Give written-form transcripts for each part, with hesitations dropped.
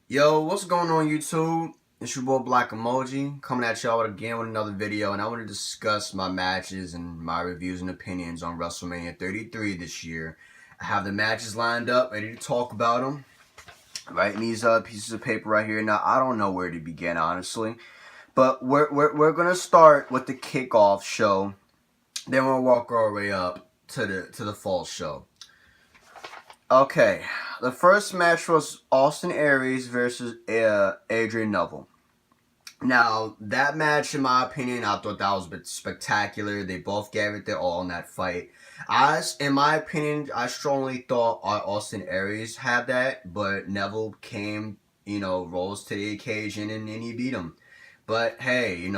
Yo, what's going on YouTube? It's your boy Black Emoji coming at y'all again with another video, and I want to discuss my matches and my reviews and opinions on WrestleMania 33 this year. I have the matches lined up, ready to talk about them. Writing these pieces of paper right here. Now I don't know where to begin honestly, but we're gonna start with the kickoff show. Then we'll walk our way up to the fall show. Okay, the first match was Austin Aries versus Adrian Neville. Now, that match, in my opinion, I thought that was a bit spectacular. They both gave it their all in that fight. In my opinion, I strongly thought Austin Aries had that, but Neville came, rose to the occasion and he beat him. But hey,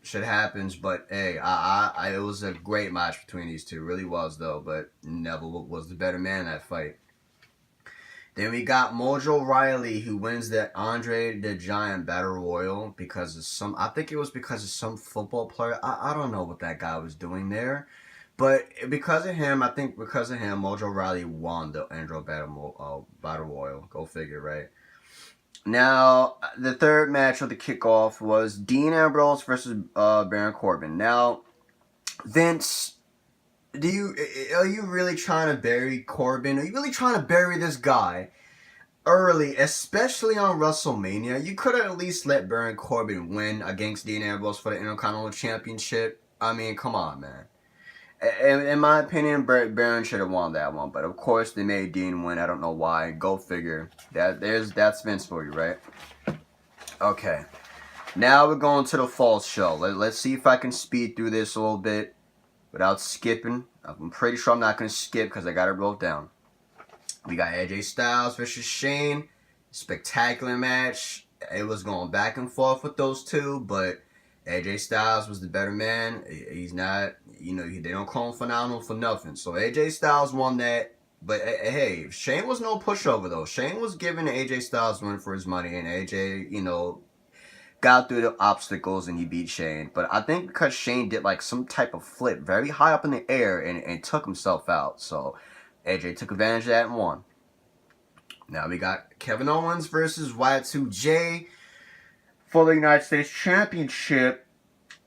shit happens. But hey, it was a great match between these two. It really was though. But Neville was the better man in that fight. Then we got Mojo Riley, who wins the Andre the Giant Battle Royal because of I think it was because of some football player. I don't know what that guy was doing there. But because of him, Mojo Riley won the Andro Battle Royal. Go figure, right? Now, the third match of the kickoff was Dean Ambrose versus Baron Corbin. Now, Vince, are you really trying to bury Corbin? Are you really trying to bury this guy early, especially on WrestleMania? You could have at least let Baron Corbin win against Dean Ambrose for the Intercontinental Championship. I mean, come on, man. In my opinion, Baron should have won that one, but of course they made Dean win. I don't know why. Go figure. That's Vince for you, right? Okay. Now we're going to the false show. Let's see if I can speed through this a little bit without skipping. I'm pretty sure I'm not going to skip because I got it wrote down. We got AJ Styles versus Shane. Spectacular match. It was going back and forth with those two, but AJ Styles was the better man. He's not, they don't call him phenomenal for nothing. So AJ Styles won that. But hey, Shane was no pushover though. Shane was giving AJ Styles win for his money, and AJ, got through the obstacles and he beat Shane. But I think because Shane did like some type of flip very high up in the air and took himself out. So AJ took advantage of that and won. Now we got Kevin Owens versus Y2J for the United States Championship.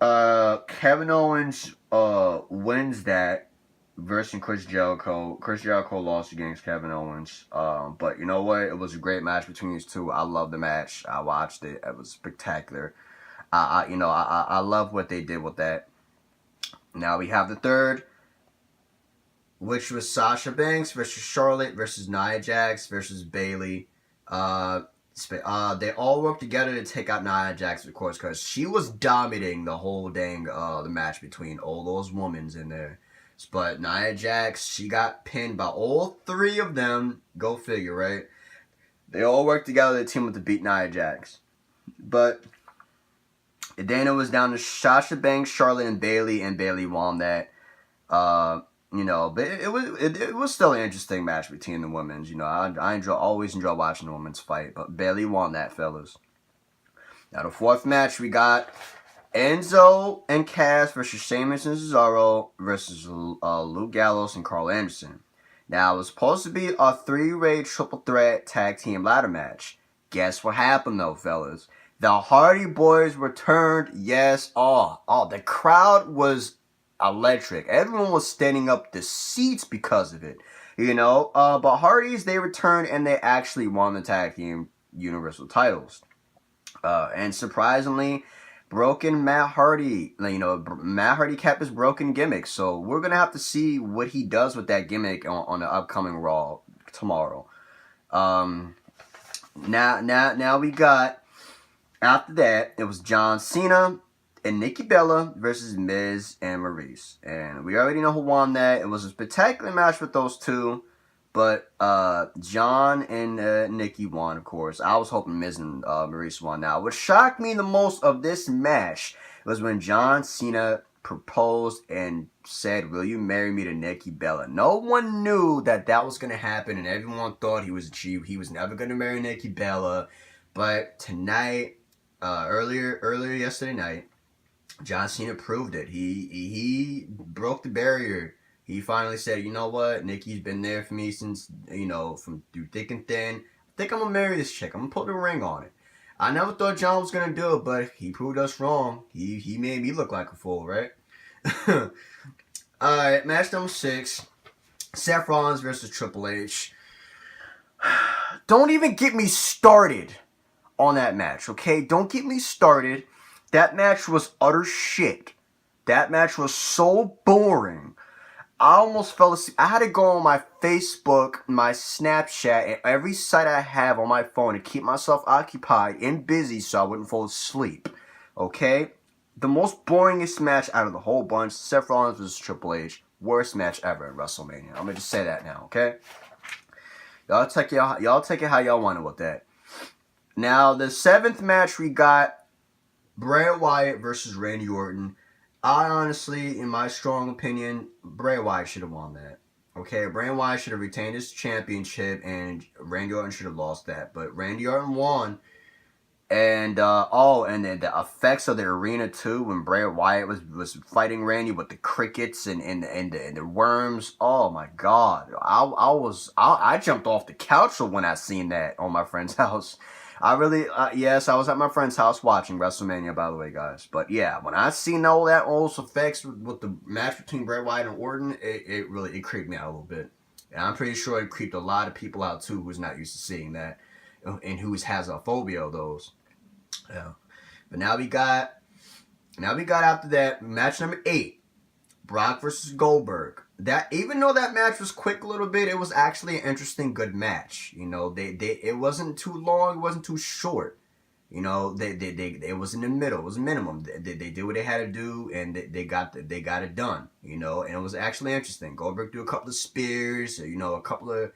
Kevin Owens wins that versus Chris Jericho. Chris Jericho lost against Kevin Owens. But you know what? It was a great match between these two. I love the match. I watched it. It was spectacular. I love what they did with that. Now we have the third, which was Sasha Banks versus Charlotte versus Nia Jax versus Bayley. They all worked together to take out Nia Jax, of course, because she was dominating the whole dang the match between all those women in there. But Nia Jax, she got pinned by all three of them. Go figure, right? They all worked together to team up to beat Nia Jax. But then it was down to Sasha Banks, Charlotte, and Bayley won that. But it was still an interesting match between the women's. I always enjoy watching the women's fight, but Bayley won that, fellas. Now the fourth match, we got Enzo and Cass versus Sheamus and Cesaro versus Luke Gallows and Carl Anderson. Now it was supposed to be a three-way triple threat tag team ladder match. Guess what happened though, fellas? The Hardy Boys returned. Yes, the crowd was electric. Everyone was standing up the seats because of it. But Hardys, they returned and they actually won the tag team universal titles. And surprisingly, broken Matt Hardy, Matt Hardy kept his broken gimmick. So we're going to have to see what he does with that gimmick on the upcoming Raw tomorrow. Now we got, after that, it was John Cena and Nikki Bella versus Miz and Maurice. And we already know who won that. It was a spectacular match with those two. But John and Nikki won, of course. I was hoping Miz and Maurice won. Now, what shocked me the most of this match was when John Cena proposed and said, "Will you marry me?" to Nikki Bella. No one knew that was going to happen, and everyone thought he was never going to marry Nikki Bella. But tonight, earlier yesterday night, John Cena proved it. He broke the barrier. He finally said, "You know what? Nikki's been there for me since, from through thick and thin. think I'm gonna marry this chick. I'm gonna put the ring on it. I never thought John was gonna do it, but he proved us wrong. He made me look like a fool, right? Alright, match number 6. Seth Rollins versus Triple H. Don't even get me started on that match, okay? Don't get me started. That match was utter shit. That match was so boring. I almost fell asleep. I had to go on my Facebook, my Snapchat, and every site I have on my phone to keep myself occupied and busy so I wouldn't fall asleep. Okay? The most boringest match out of the whole bunch, Seth Rollins vs. Triple H. Worst match ever in WrestleMania. I'm going to just say that now, okay? Y'all take it how y'all want it with that. Now, the 7th match we got Bray Wyatt versus Randy Orton. I honestly, in my strong opinion, Bray Wyatt should have won that. Okay, Bray Wyatt should have retained his championship and Randy Orton should have lost that. But Randy Orton won. And, and then the effects of the arena too, when Bray Wyatt was fighting Randy with the crickets and the worms. Oh my God. I jumped off the couch when I seen that on my friend's house. Yes, I was at my friend's house watching WrestleMania, by the way, guys. But yeah, when I seen all those effects with the match between Bray Wyatt and Orton, it creeped me out a little bit. And I'm pretty sure it creeped a lot of people out too who's not used to seeing that. And who has a phobia of those. Yeah. But now we got after that, match number 8. Brock versus Goldberg. That, even though that match was quick a little bit, it was actually an interesting, good match. You know, it wasn't too long, it wasn't too short. You know, it was in the middle, it was minimum. They did what they had to do, and they got it done. You know, and it was actually interesting. Goldberg threw a couple of spears, you know, a couple of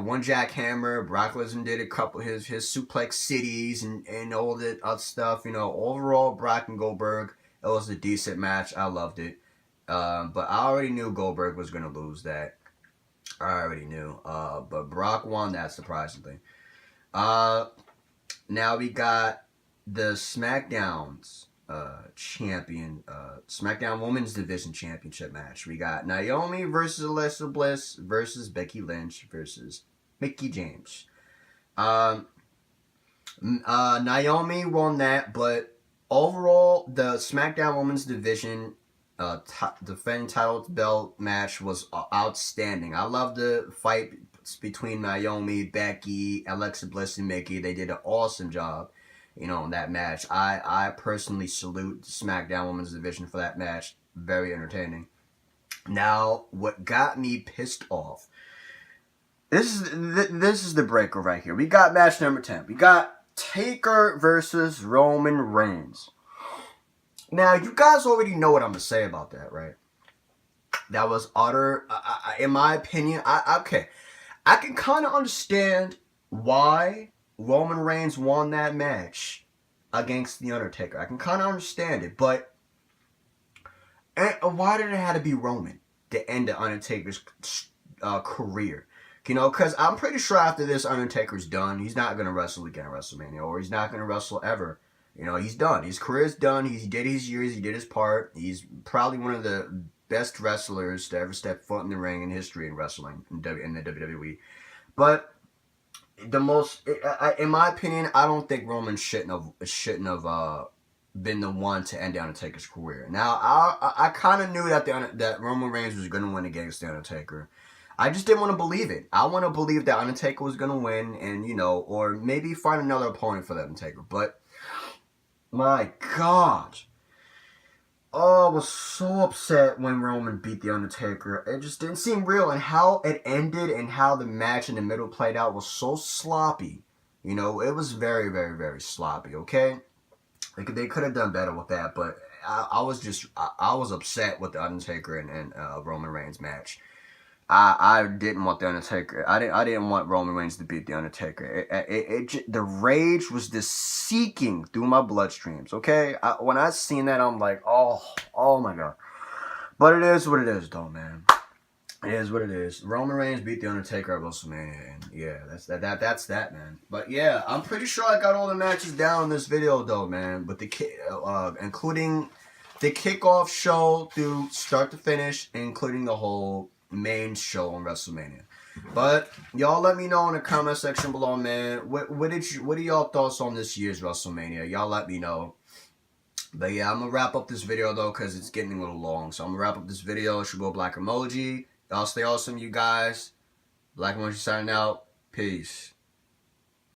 one jackhammer. Brock Lesnar did a couple of his suplex cities and all that other stuff. You know, overall, Brock and Goldberg, it was a decent match. I loved it. But I already knew Goldberg was gonna lose that. I already knew. But Brock won that, surprisingly. Now we got the SmackDown's SmackDown Women's Division Championship match. We got Naomi versus Alexa Bliss versus Becky Lynch versus Mickie James. Naomi won that, but overall, the SmackDown Women's Division defending title belt match was outstanding. I love the fight between Naomi, Becky, Alexa Bliss, and Mickie. They did an awesome job, you know, in that match. I personally salute the SmackDown Women's Division for that match. Very entertaining. Now, what got me pissed off, this is the breaker right here. We got match number 10. We got Taker versus Roman Reigns. Now, you guys already know what I'm going to say about that, right? That was utter, in my opinion, okay. I can kind of understand why Roman Reigns won that match against The Undertaker. I can kind of understand it, but why did it have to be Roman to end The Undertaker's career? You know, because I'm pretty sure after this, Undertaker's done. He's not going to wrestle again at WrestleMania, or he's not going to wrestle ever. You know, he's done. His career's done. He did his years. He did his part. He's probably one of the best wrestlers to ever step foot in the ring in history in wrestling in the WWE. But the most, in my opinion, I don't think Roman shouldn't have been the one to end The Undertaker's career. Now, I kind of knew that Roman Reigns was going to win against The Undertaker. I just didn't want to believe it. I want to believe that Undertaker was going to win, and, you know, or maybe find another opponent for The Undertaker. But my God. Oh, I was so upset when Roman beat The Undertaker. It just didn't seem real. And how it ended and how the match in the middle played out was so sloppy. You know, it was very, very, very sloppy, okay? They could have done better with that, but I was upset with The Undertaker and Roman Reigns match. I didn't want The Undertaker. I didn't want Roman Reigns to beat The Undertaker. The rage was just seeking through my bloodstreams, okay? When I seen that, I'm like, oh my God. But it is what it is, though, man. It is what it is. Roman Reigns beat The Undertaker at WrestleMania, and yeah, that's that, man. But yeah, I'm pretty sure I got all the matches down in this video, though, man. But including the kickoff show through start to finish, including the whole main show on WrestleMania. But y'all let me know in the comment section below, man. What are y'all thoughts on this year's WrestleMania? Y'all let me know. But yeah, I'm gonna wrap up this video though, because it's getting a little long. So I'm gonna wrap up this video. It's your boy Black Emoji. Y'all stay awesome, you guys. Black Emoji signing out. Peace.